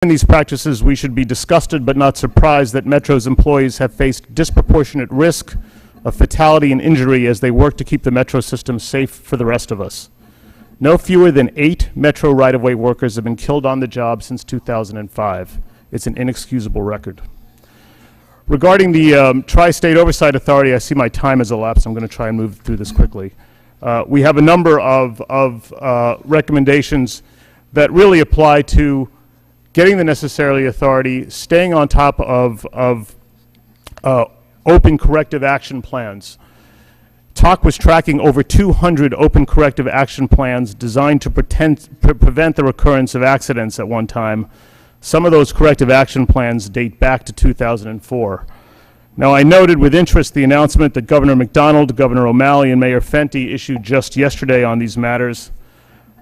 In these practices, we should be disgusted but not surprised that Metro's employees have faced disproportionate risk of fatality and injury as they work to keep the Metro system safe for the rest of us. No fewer than 8 Metro right-of-way workers have been killed on the job since 2005. It's an inexcusable record. Regarding the Tri-State Oversight Authority, I see my time has elapsed. I'm going to try and move through this quickly. We have a number of recommendations that really apply to getting the necessary authority, staying on top of open corrective action plans. TAC was tracking over 200 open corrective action plans designed to prevent the recurrence of accidents at one time. Some of those corrective action plans date back to 2004. Now, I noted with interest the announcement that Governor McDonald, Governor O'Malley, and Mayor Fenty issued just yesterday on these matters.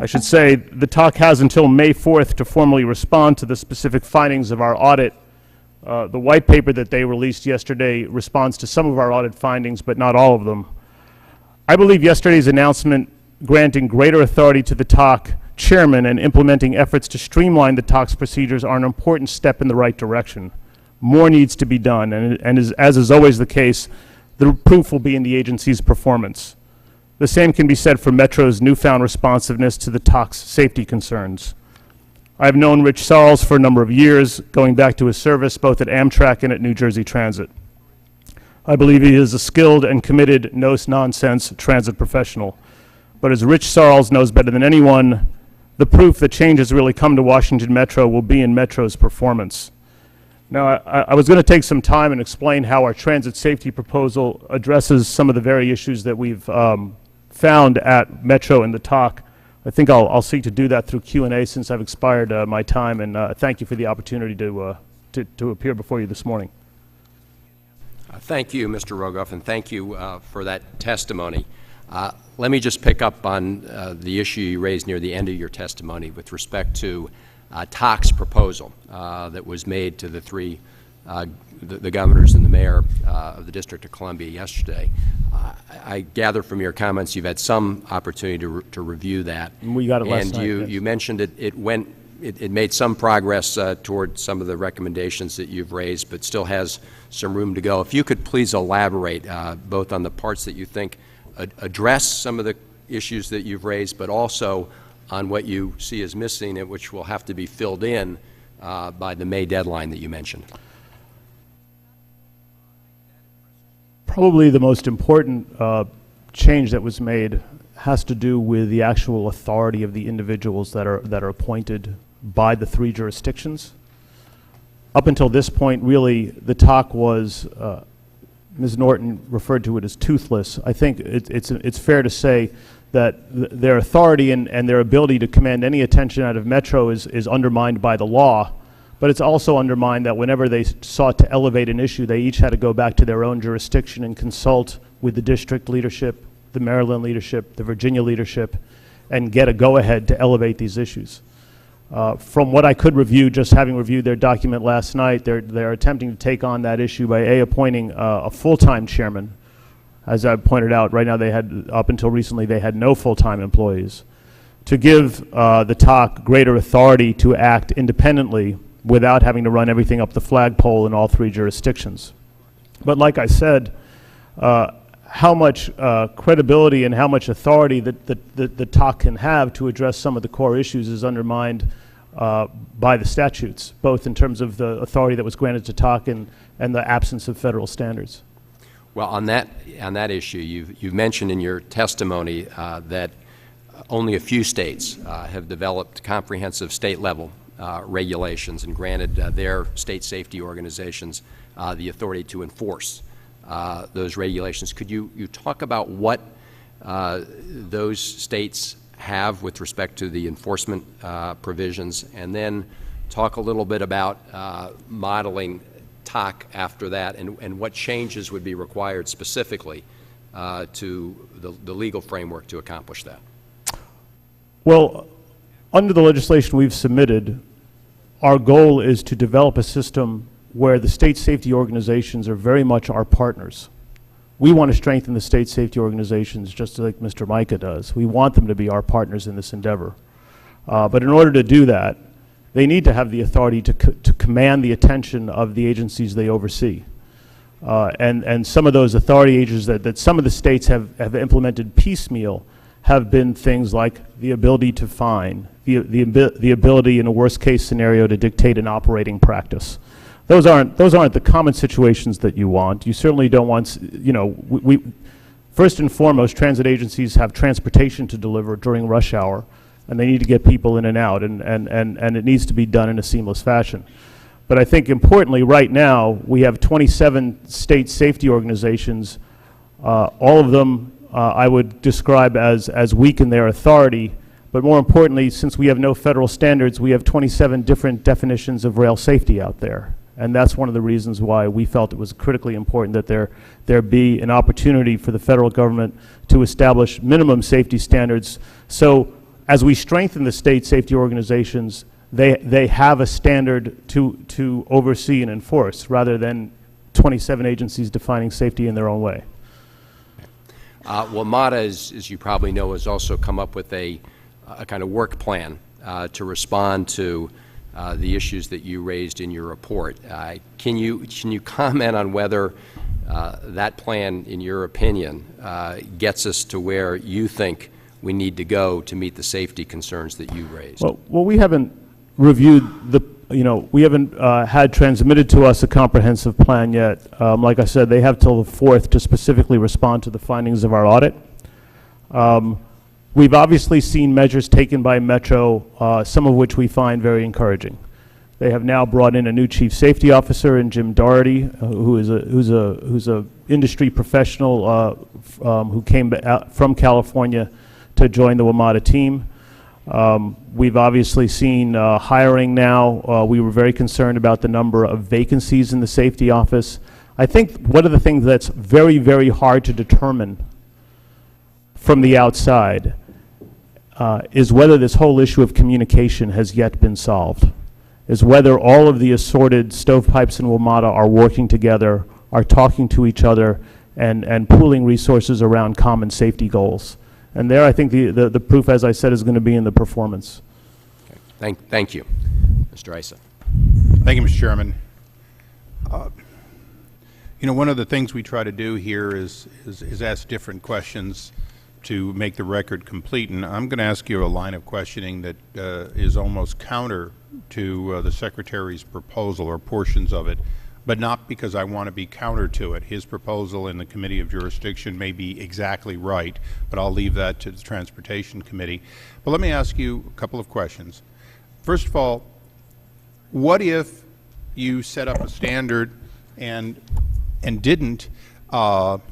I should say the TAC has until May 4th to formally respond to the specific findings of our audit. The white paper that they released yesterday responds to some of our audit findings, but not all of them. I believe yesterday's announcement granting greater authority to the TAC chairman and implementing efforts to streamline the TAC's procedures are an important step in the right direction. More needs to be done, and as is always the case, the proof will be in the agency's performance. The same can be said for Metro's newfound responsiveness to the TAC's safety concerns. I've known Rich Sarles for a number of years, going back to his service both at Amtrak and at New Jersey Transit. I believe he is a skilled and committed, no-nonsense transit professional. But as Rich Sarles knows better than anyone, the proof that change has really come to Washington Metro will be in Metro's performance. Now, I was going to take some time and explain how our transit safety proposal addresses some of the very issues that we've found at Metro and the TAC. I think I'll seek to do that through Q&A since I've expired my time, and thank you for the opportunity to appear before you this morning. Thank you, Mr. Rogoff, and thank you for that testimony. Let me just pick up on the issue you raised near the end of your testimony with respect to TAC's proposal that was made to the three the governors and the mayor of the District of Columbia yesterday. I gather from your comments you've had some opportunity to review that. We got it last night. And you mentioned it made some progress toward some of the recommendations that you've raised, but still has some room to go. If you could please elaborate both on the parts that you think address some of the issues that you've raised, but also on what you see as missing and which will have to be filled in by the May deadline that you mentioned. Probably the most important change that was made has to do with the actual authority of the individuals that are appointed by the 3 jurisdictions. Up until this point, really, the TAC was, Ms. Norton referred to it as toothless. I think it's fair to say that their authority and their ability to command any attention out of Metro is undermined by the law. But it's also undermined that whenever they sought to elevate an issue, they each had to go back to their own jurisdiction and consult with the district leadership, the Maryland leadership, the Virginia leadership, and get a go-ahead to elevate these issues. From what I could review, just having reviewed their document last night, they're attempting to take on that issue by appointing a full-time chairman. As I pointed out, right now they had, up until recently, they had no full-time employees. To give the TAC greater authority to act independently without having to run everything up the flagpole in all 3 jurisdictions. But like I said, how much credibility and how much authority that the TAC can have to address some of the core issues is undermined by the statutes, both in terms of the authority that was granted to TAC and the absence of federal standards. Well, on that issue, you've mentioned in your testimony that only a few states have developed comprehensive state-level regulations and granted their state safety organizations the authority to enforce those regulations. Could you talk about what those states have with respect to the enforcement provisions, and then talk a little bit about modeling TAC after that and what changes would be required specifically to the legal framework to accomplish that? Well, under the legislation we've submitted, our goal is to develop a system where the state safety organizations are very much our partners. We want to strengthen the state safety organizations just like Mr. Mica does. We want them to be our partners in this endeavor. But in order to do that, they need to have the authority to command the attention of the agencies they oversee. And some of those authority agencies that some of the states have implemented piecemeal have been things like the ability to fine, the ability in a worst case scenario to dictate an operating practice. Those aren't the common situations that you want. You certainly don't want, you know, first and foremost, transit agencies have transportation to deliver during rush hour, and they need to get people in and out, and it needs to be done in a seamless fashion. But I think importantly, right now, we have 27 state safety organizations. All of them I would describe as weak in their authority, but more importantly, since we have no federal standards, we have 27 different definitions of rail safety out there. And that's one of the reasons why we felt it was critically important that there be an opportunity for the federal government to establish minimum safety standards. So as we strengthen the state safety organizations, they have a standard to oversee and enforce, rather than 27 agencies defining safety in their own way. Well, MATA, as you probably know, has also come up with a kind of work plan to respond to the issues that you raised in your report. Can you comment on whether that plan, in your opinion, gets us to where you think we need to go to meet the safety concerns that you raised? Well, we haven't reviewed we haven't had transmitted to us a comprehensive plan yet. Like I said, they have till the 4th to specifically respond to the findings of our audit. We've obviously seen measures taken by Metro, some of which we find very encouraging. They have now brought in a new chief safety officer in Jim Doherty, who's a industry professional who came from California to join the WMATA team. We've obviously seen hiring now. We were very concerned about the number of vacancies in the safety office. I think one of the things that's very, very hard to determine from the outside is whether this whole issue of communication has yet been solved, is whether all of the assorted stovepipes in WMATA are working together, are talking to each other, and pooling resources around common safety goals. And there, I think the proof, as I said, is going to be in the performance. Okay. Thank you. Mr. Issa. Thank you, Mr. Chairman. You know, one of the things we try to do here is ask different questions to make the record complete. And I'm going to ask you a line of questioning that is almost counter to the Secretary's proposal, or portions of it, but not because I want to be counter to it. His proposal in the Committee of Jurisdiction may be exactly right, but I'll leave that to the Transportation Committee. But let me ask you a couple of questions. First of all, what if you set up a standard and didn't have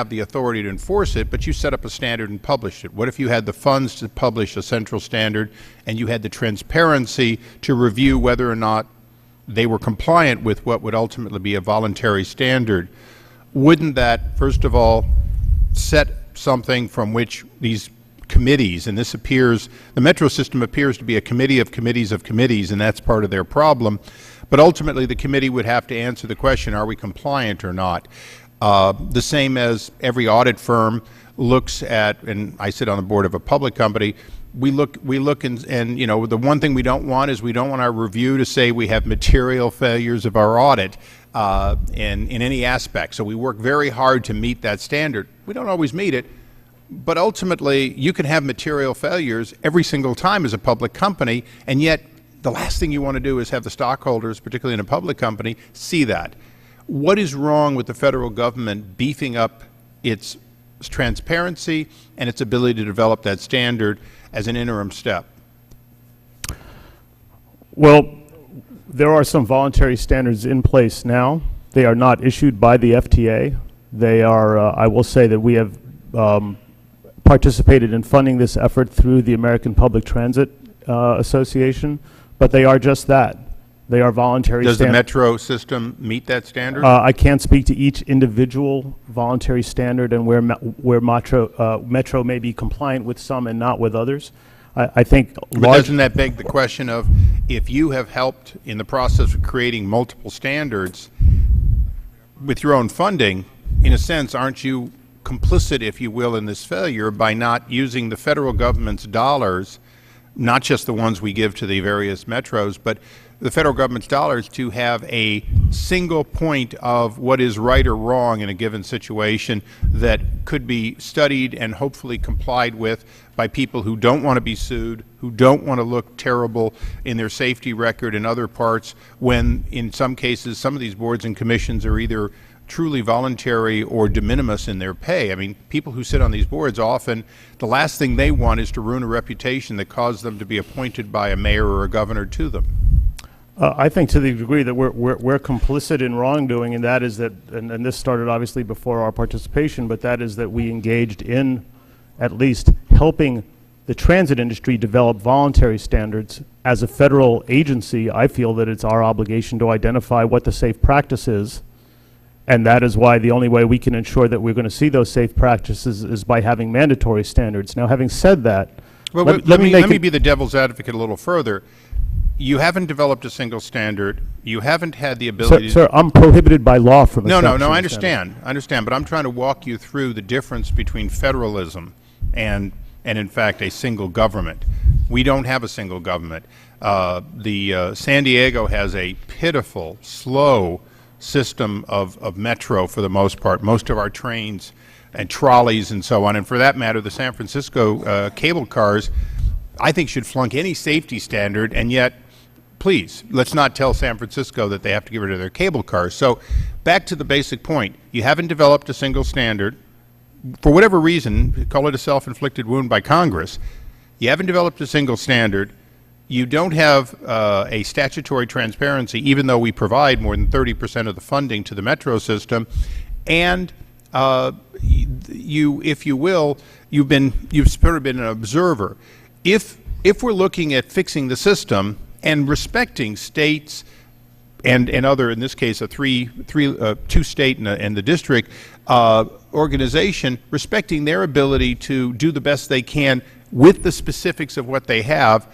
the authority to enforce it, but you set up a standard and published it? What if you had the funds to publish a central standard and you had the transparency to review whether or not they were compliant with what would ultimately be a voluntary standard? Wouldn't that, first of all, set something from which these committees, and this appears, the Metro system appears to be a committee of committees of committees, and that's part of their problem, but ultimately the committee would have to answer the question, are we compliant or not? The same as every audit firm looks at, and I sit on the board of a public company, we look and you know, the one thing we don't want is we don't want our review to say we have material failures of our audit in any aspect. So we work very hard to meet that standard. We don't always meet it, but ultimately you can have material failures every single time as a public company, and yet the last thing you want to do is have the stockholders, particularly in a public company, see that. What is wrong with the federal government beefing up its transparency and its ability to develop that standard as an interim step? Well, there are some voluntary standards in place now. They are not issued by the FTA. They are, I will say that we have participated in funding this effort through the American Public Transit Association, but they are just that. They are voluntary standards. Does the Metro system meet that standard? I can't speak to each individual voluntary standard and where Metro may be compliant with some and not with others. I think but doesn't that beg the question of, if you have helped in the process of creating multiple standards with your own funding, in a sense, aren't you complicit, if you will, in this failure by not using the federal government's dollars not just the ones we give to the various metros, but the federal government's dollars, to have a single point of what is right or wrong in a given situation that could be studied and hopefully complied with by people who don't want to be sued, who don't want to look terrible in their safety record and other parts, when in some cases some of these boards and commissions are either truly voluntary or de minimis in their pay. I mean, people who sit on these boards, often the last thing they want is to ruin a reputation that caused them to be appointed by a mayor or a governor to them. I think to the degree that we're complicit in wrongdoing, and that is that, and this started obviously before our participation, but that is that we engaged in at least helping the transit industry develop voluntary standards. As a federal agency, I feel that it's our obligation to identify what the safe practice is, and that is why the only way we can ensure that we're going to see those safe practices is by having mandatory standards. Now, having said that, well, let me be the devil's advocate a little further. You haven't developed a single standard. You haven't had the ability. Sir, I'm prohibited by law from establishing No, I a understand. I understand, but I'm trying to walk you through the difference between federalism and in fact, a single government. We don't have a single government. San Diego has a pitiful, slow system of metro for the most part. Most of our trains and trolleys and so on, and for that matter, the San Francisco cable cars, I think should flunk any safety standard, and yet, please, let's not tell San Francisco that they have to get rid of their cable cars. So back to the basic point. You haven't developed a single standard. For whatever reason, call it a self-inflicted wound by Congress, you haven't developed a single standard. You don't have a statutory transparency, even though we provide more than 30% of the funding to the metro system. And you, if you will, you've sort of been an observer. If we're looking at fixing the system and respecting states and other, in this case, a two-state and the district organization, respecting their ability to do the best they can with the specifics of what they have,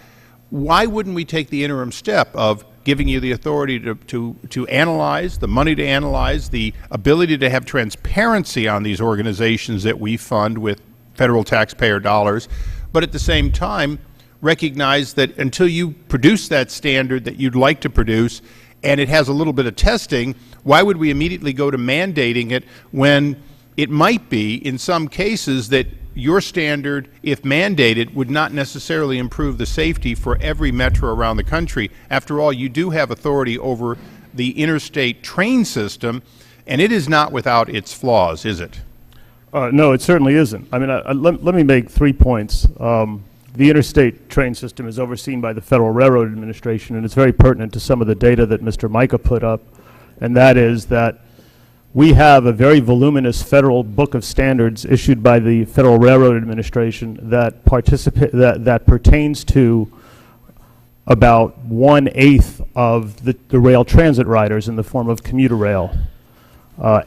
why wouldn't we take the interim step of giving you the authority to analyze, the money to analyze, the ability to have transparency on these organizations that we fund with federal taxpayer dollars, but at the same time recognize that until you produce that standard that you'd like to produce and it has a little bit of testing, why would we immediately go to mandating it when it might be, in some cases, that your standard, if mandated, would not necessarily improve the safety for every metro around the country? After all, you do have authority over the interstate train system, and it is not without its flaws, is it? No, it certainly isn't. I mean, let me make 3 points. The interstate train system is overseen by the Federal Railroad Administration, and it's very pertinent to some of the data that Mr. Mica put up, and that is that we have a very voluminous federal book of standards issued by the Federal Railroad Administration that pertains to about 1/8 of the rail transit riders in the form of commuter rail.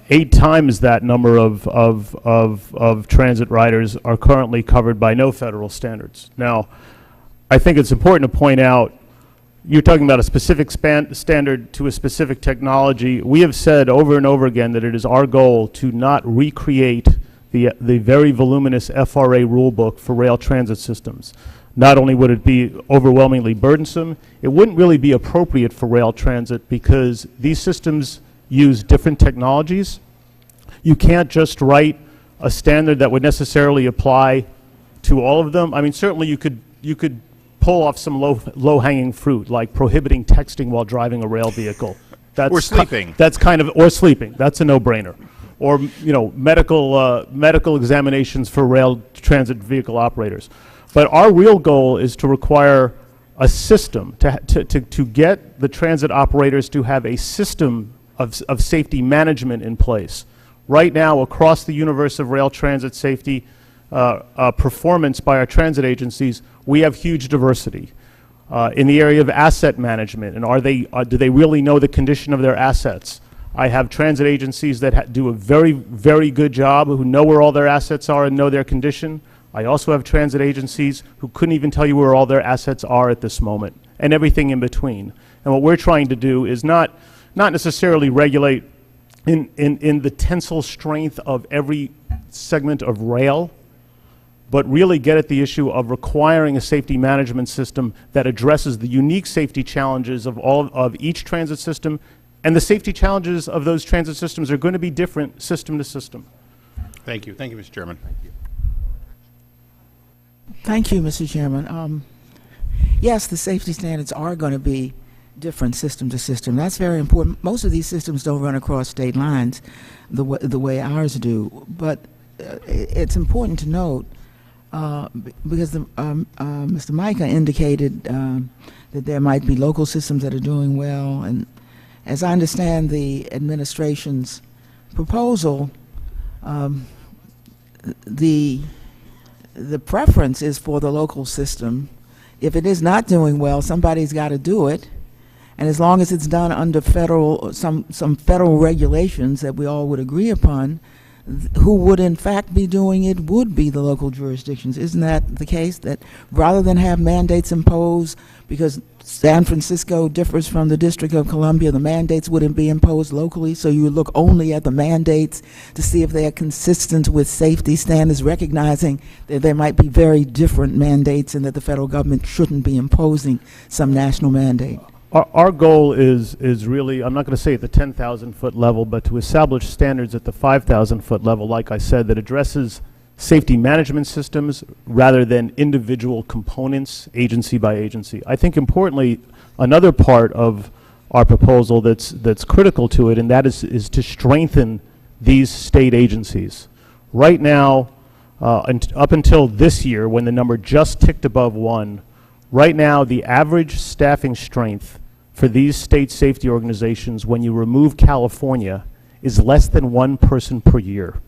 8 times that number of transit riders are currently covered by no federal standards. Now, I think it's important to point out, you're talking about a specific standard to a specific technology. We have said over and over again that it is our goal to not recreate the very voluminous FRA rulebook for rail transit systems. Not only would it be overwhelmingly burdensome, it wouldn't really be appropriate for rail transit because these systems use different technologies. You can't just write a standard that would necessarily apply to all of them. I mean, certainly you could pull off some low-hanging fruit, like prohibiting texting while driving a rail vehicle. Or sleeping. Or sleeping. That's a no-brainer. Or, you know, medical examinations for rail transit vehicle operators. But our real goal is to require a system, to get the transit operators to have a system of safety management in place. Right now, across the universe of rail transit safety performance by our transit agencies, we have huge diversity. In the area of asset management, and do they really know the condition of their assets? I have transit agencies that do a very, very good job, who know where all their assets are and know their condition. I also have transit agencies who couldn't even tell you where all their assets are at this moment, and everything in between. And what we're trying to do is not necessarily regulate in the tensile strength of every segment of rail, but really get at the issue of requiring a safety management system that addresses the unique safety challenges of each transit system, and the safety challenges of those transit systems are going to be different system to system. Thank you. Thank you, Mr. Chairman. Thank you, Mr. Chairman. Yes, the safety standards are going to be different system to system. That's very important. Most of these systems don't run across state lines the way ours do. But it's important to note, because Mr. Micah indicated that there might be local systems that are doing well. And as I understand the administration's proposal, the preference is for the local system. If it is not doing well, somebody's got to do it. And as long as it's done under some federal regulations that we all would agree upon, who would in fact be doing it would be the local jurisdictions. Isn't that the case? That rather than have mandates imposed, because San Francisco differs from the District of Columbia, the mandates wouldn't be imposed locally, so you would look only at the mandates to see if they are consistent with safety standards, recognizing that there might be very different mandates and that the federal government shouldn't be imposing some national mandate. Our goal is really, I'm not going to say at the 10,000-foot level, but to establish standards at the 5,000-foot level, like I said, that addresses safety management systems rather than individual components, agency by agency. I think importantly, another part of our proposal that's critical to it, and that is to strengthen these state agencies. Right now, up until this year, when the number just ticked above 1, right now, the average staffing strength for these state safety organizations, when you remove California, is less than 1 person per year.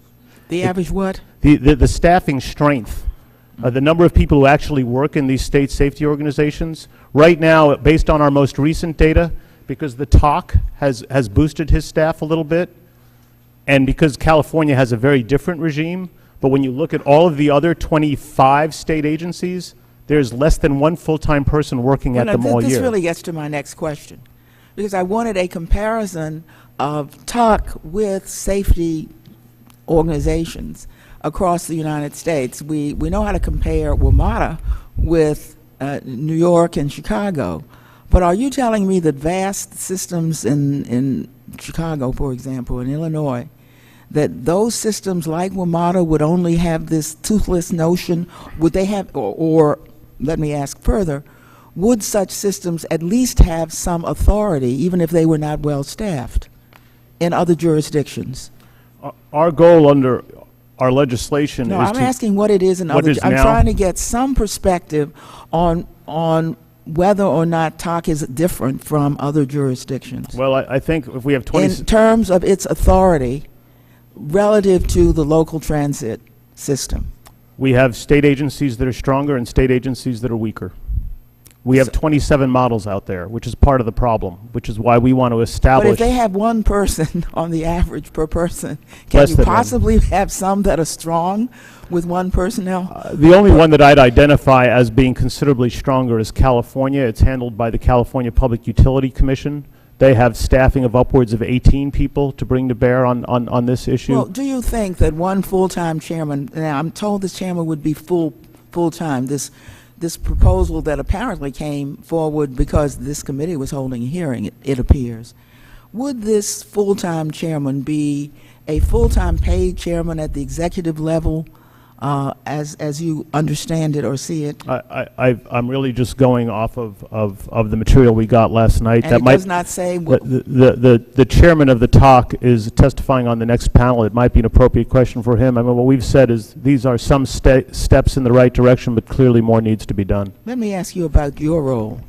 The average what? The staffing strength, the number of people who actually work in these state safety organizations, right now, based on our most recent data, because the TOC has boosted his staff a little bit, and because California has a very different regime, but when you look at all of the other 25 state agencies, there's less than 1 full-time person working at them all year. This really gets to my next question, because I wanted a comparison of TOC with safety organizations across the United States. We know how to compare WMATA with New York and Chicago, but are you telling me that vast systems in Chicago, for example, in Illinois, that those systems like WMATA would only have this toothless notion? Would they have, or let me ask further, would such systems at least have some authority, even if they were not well staffed, in other jurisdictions? Our goal under our legislation No, is I'm to asking what it is in what other. is I'm now- trying to get some perspective on whether or not TOC is different from other jurisdictions Well, I think if we have 20... in terms of its authority relative to the local transit system. We have state agencies that are stronger and state agencies that are weaker. We have 27 models out there, which is part of the problem, which is why we want to But establish... if they have 1 person on the average per person, can Less you than one. possibly have some that are strong with 1 personnel? The only one that I'd identify as being considerably stronger is California. It's handled by the California Public Utility Commission. They have staffing of upwards of 18 people to bring to bear on this issue. Well, do you think that 1 full-time chairman, now I'm told this chairman would be full-time, this proposal that apparently came forward because this committee was holding a hearing, it appears. Would this full-time chairman be a full-time paid chairman at the executive level, as you understand it or see it? I'm really just going off of the material we got last night. And it does not say what... The chairman of the TOC is testifying on the next panel. It might be an appropriate question for him. I mean, what we've said is these are some steps in the right direction, but clearly more needs to be done. Let me ask you about your role.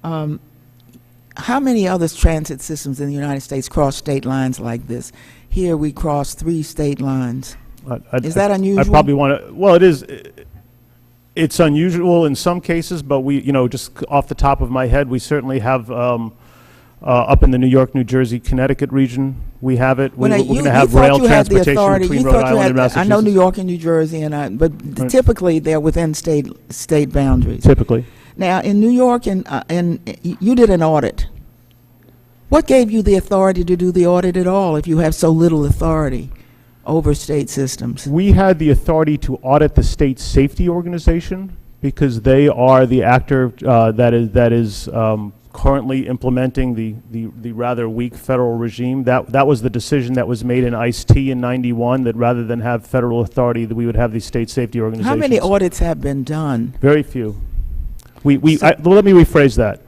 How many other transit systems in the United States cross state lines like this? Here we cross 3 state lines. Is that unusual? I probably want to, well, it is, it's unusual in some cases, but we, just off the top of my head, we certainly have, up in the New York, New Jersey, Connecticut region, we have it. We're going to have rail transportation between Rhode Island and Massachusetts. I know New York and New Jersey, but Right. typically they're within state boundaries. Typically. Now, in New York, and you did an audit. What gave you the authority to do the audit at all if you have so little authority over state systems? We had the authority to audit the state safety organization because they are the actor that is currently implementing the rather weak federal regime. That was the decision that was made in ICE-T in '91, that rather than have federal authority, that we would have these state safety organizations. How many audits have been done? Very few. Let me rephrase that.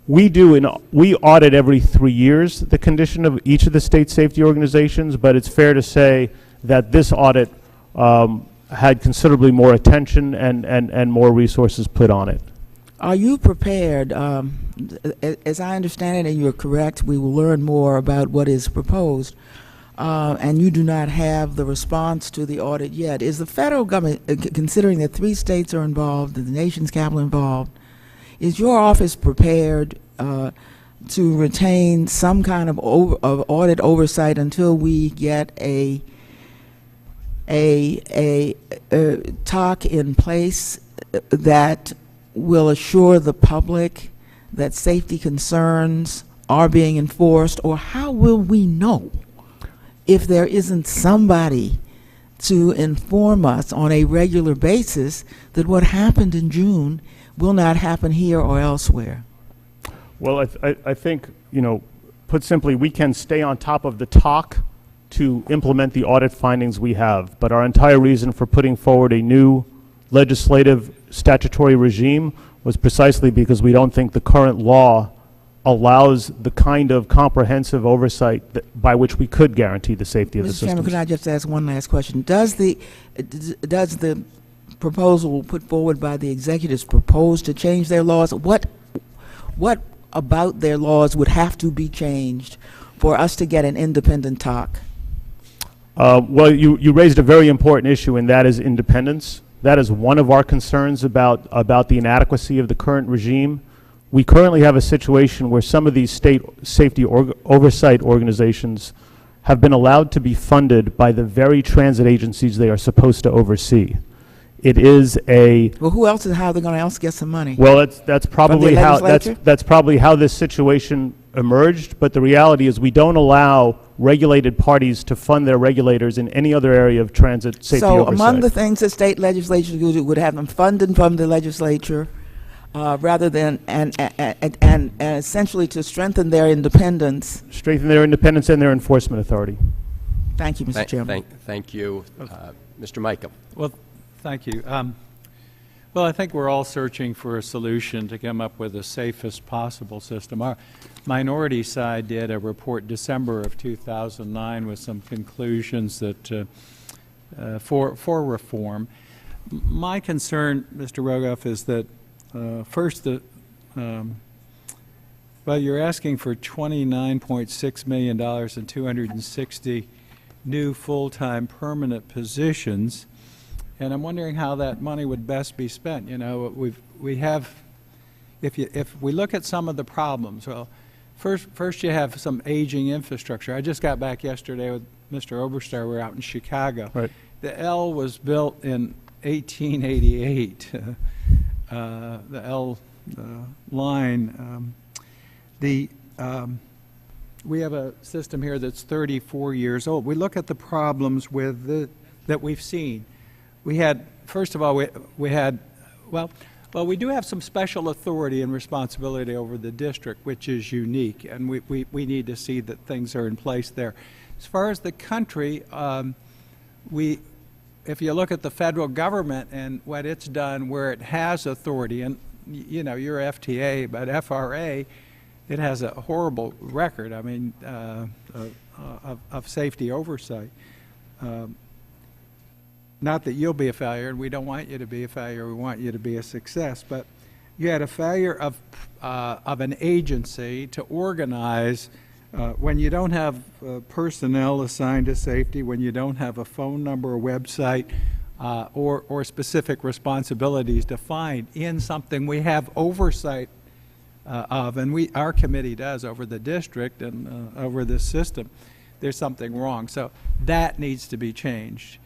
We audit every 3 years the condition of each of the state safety organizations, but it's fair to say that this audit had considerably more attention and more resources put on it. Are you prepared, as I understand it, and you're correct, we will learn more about what is proposed, and you do not have the response to the audit yet. Is the federal government, considering that 3 states are involved, the nation's capital involved, is your office prepared to retain some kind of audit oversight until we get a TOC in place that will assure the public that safety concerns are being enforced? Or how will we know if there isn't somebody to inform us on a regular basis that what happened in June will not happen here or elsewhere? Well, I think, put simply, we can stay on top of the TOC to implement the audit findings we have, but our entire reason for putting forward a new legislative statutory regime was precisely because we don't think the current law allows the kind of comprehensive oversight by which we could guarantee the safety of the Mr. system. Chairman, could I just ask one last question? Does the proposal put forward by the executives propose to change their laws? What about their laws would have to be changed for us to get an independent TOC? Well, you raised a very important issue, and that is independence. That is one of our concerns about the inadequacy of the current regime. We currently have a situation where some of these state safety oversight organizations have been allowed to be funded by the very transit agencies they are supposed to oversee. It is a Well, who else and how they're going to else get some money? well. That's probably how legislature? that's probably how this situation emerged. But the reality is, we don't allow regulated parties to fund their regulators in any other area of transit safety So oversight. among the things that state legislatures would have them funded from the legislature, rather than and essentially to strengthen their independence. Strengthen their independence and their enforcement authority. Thank you, Mr. Chairman. Thank you. Mr. Micah. Well, thank you. Well, I think we're all searching for a solution to come up with the safest possible system. Our minority side did a report December of 2009 with some conclusions that for reform. My concern, Mr. Rogoff, is that first, well, you're asking for $29.6 million and 260 new full-time permanent positions. And I'm wondering how that money would best be spent. We have, if we look at some of the problems, well, first you have some aging infrastructure. I just got back yesterday with Mr. Oberstar. We're out in Chicago. Right. The L was built in 1888. The L line. We have a system here that's 34 years old. We look at the problems with that we've seen. We had, first of all, we had, well, we do have some special authority and responsibility over the district, which is unique, and we need to see that things are in place there. As far as the country, if you look at the federal government and what it's done where it has authority, and you're FTA, but FRA, it has a horrible record, I mean, of safety oversight. Not that you'll be a failure, and we don't want you to be a failure. We want you to be a success. But you had a failure of an agency to organize when you don't have personnel assigned to safety, when you don't have a phone number or website or specific responsibilities defined in something we have oversight of, and our committee does over the district and over this system. There's something wrong. So that needs to be changed.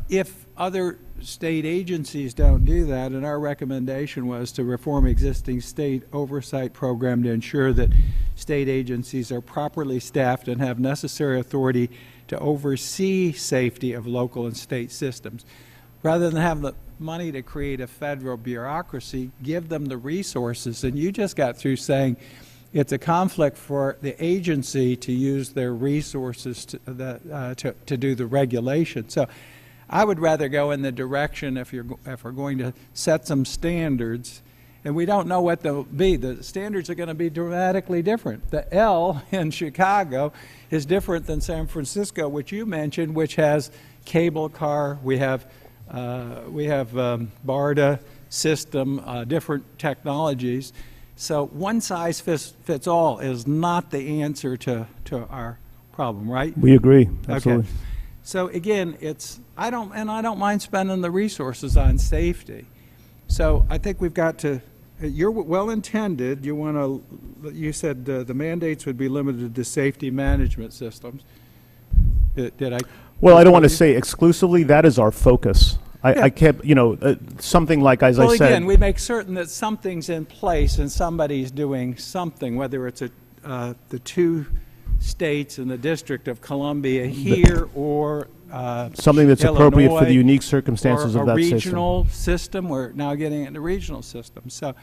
If other state agencies don't do that, and our recommendation was to reform existing state oversight program to ensure that state agencies are properly staffed and have necessary authority to oversee safety of local and state systems. Rather than have the money to create a federal bureaucracy, give them the resources. And you just got through saying it's a conflict for the agency to use their resources to do the regulation. So I would rather go in the direction, if we're going to set some standards, and we don't know what they'll be. The standards are going to be dramatically different. The L in Chicago is different than San Francisco, which you mentioned, which has cable car. We have BARDA system, different technologies. So one size fits all is not the answer to our problem, right? We agree, absolutely. Okay. So again, I don't mind spending the resources on safety. So I think we've got to. You're well intended. You said the mandates would be limited to safety management systems. Did I? Well, I don't want to say exclusively. That is our focus. I kept, something like, as I said. Well, again, we make certain that something's in place and somebody's doing something, whether it's the 2 states in the District of Columbia here or something that's appropriate for the Illinois, unique circumstances of that or a system. regional system. We're now getting into regional systems. So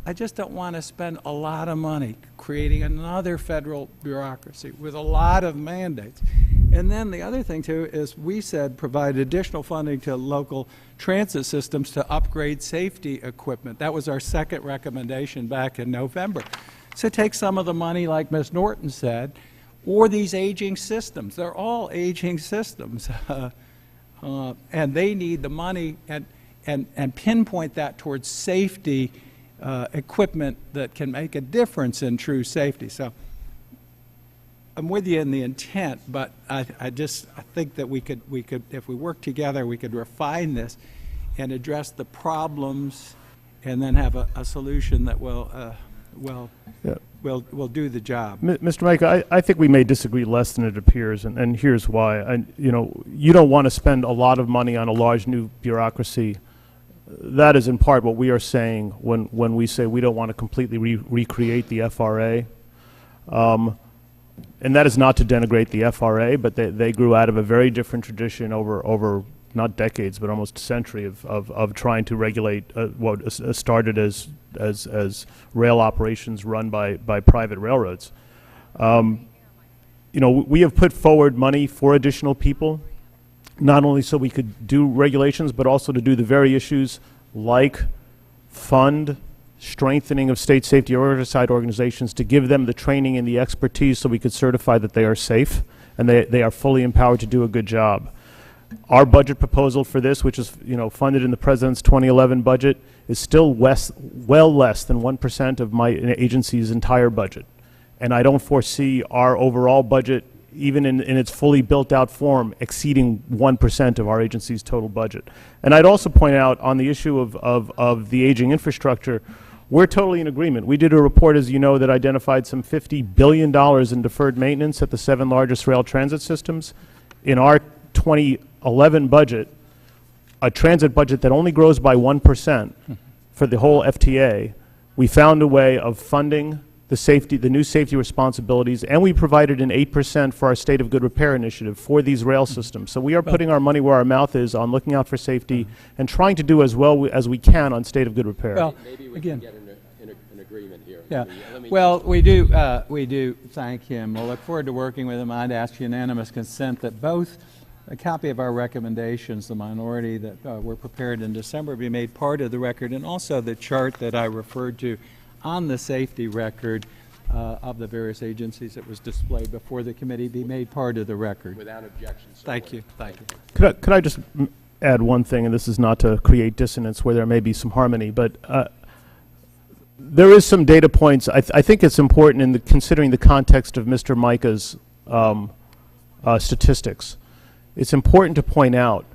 I just don't want to spend a lot of money creating another federal bureaucracy with a lot of mandates. And then the other thing, too, is we said provide additional funding to local transit systems to upgrade safety equipment. That was our second recommendation back in November. So take some of the money, like Ms. Norton said, or these aging systems. They're all aging systems. And they need the money and pinpoint that towards safety equipment that can make a difference in true safety. So I'm with you in the intent, but I think that we could, if we work together, we could refine this and address the problems, and then have a solution that will do the job. Mr. Mica, I think we may disagree less than it appears, and here's why. You don't want to spend a lot of money on a large new bureaucracy. That is in part what we are saying when we say we don't want to completely recreate the FRA. And that is not to denigrate the FRA, but they grew out of a very different tradition over not decades, but almost a century of trying to regulate what started as rail operations run by private railroads. We have put forward money for additional people, not only so we could do regulations, but also to do the very issues like fund strengthening of state safety oversight organizations, to give them the training and the expertise so we could certify that they are safe and they are fully empowered to do a good job. Our budget proposal for this, which is funded in the President's 2011 budget, is still well less than 1% of my agency's entire budget. And I don't foresee our overall budget, even in its fully built out form, exceeding 1% of our agency's total budget. And I'd also point out on the issue of the aging infrastructure, we're totally in agreement. We did a report, as you know, that identified some $50 billion in deferred maintenance at the 7 largest rail transit systems. In our 2011 budget, a transit budget that only grows by 1% for the whole FTA, we found a way of funding the new safety responsibilities, and we provided an 8% for our State of Good Repair initiative for these rail systems. So we are putting our money where our mouth is on looking out for safety and trying to do as well as we can on State of Good Repair. Well, Maybe we again, can get an agreement here. yeah. Let me Well, we do thank him. We'll look forward to working with him. I'd ask unanimous consent that both a copy of our recommendations, the minority that were prepared in December, be made part of the record, and also the chart that I referred to on the safety record of the various agencies that was displayed before the committee be made part of the record. Without objection. So Thank you. Thank you. Could I just add one thing, and this is not to create dissonance where there may be some harmony, but there is some data points. I think it's important in considering the context of Mr. Mica's statistics. It's important to point out,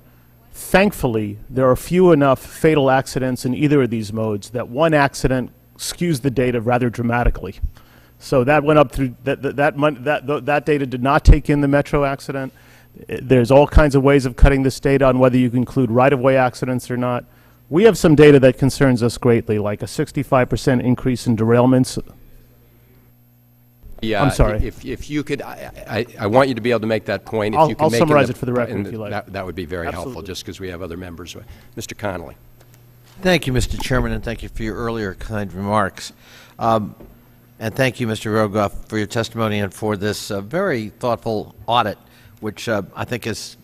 thankfully, there are few enough fatal accidents in either of these modes that one accident skews the data rather dramatically. So that went up through that data did not take in the Metro accident. There's all kinds of ways of cutting this data on whether you can include right-of-way accidents or not. We have some data that concerns us greatly, like a 65% increase in derailments. Yeah, I'm sorry. If you could, I want you to be able to make that point. If you could I'll make summarize it for the record, if you like. That would be very helpful, Absolutely. just because we have other members. Mr. Connolly. Thank you, Mr. Chairman, and thank you for your earlier kind remarks. And thank you, Mr. Rogoff, for your testimony and for this very thoughtful audit, which I think is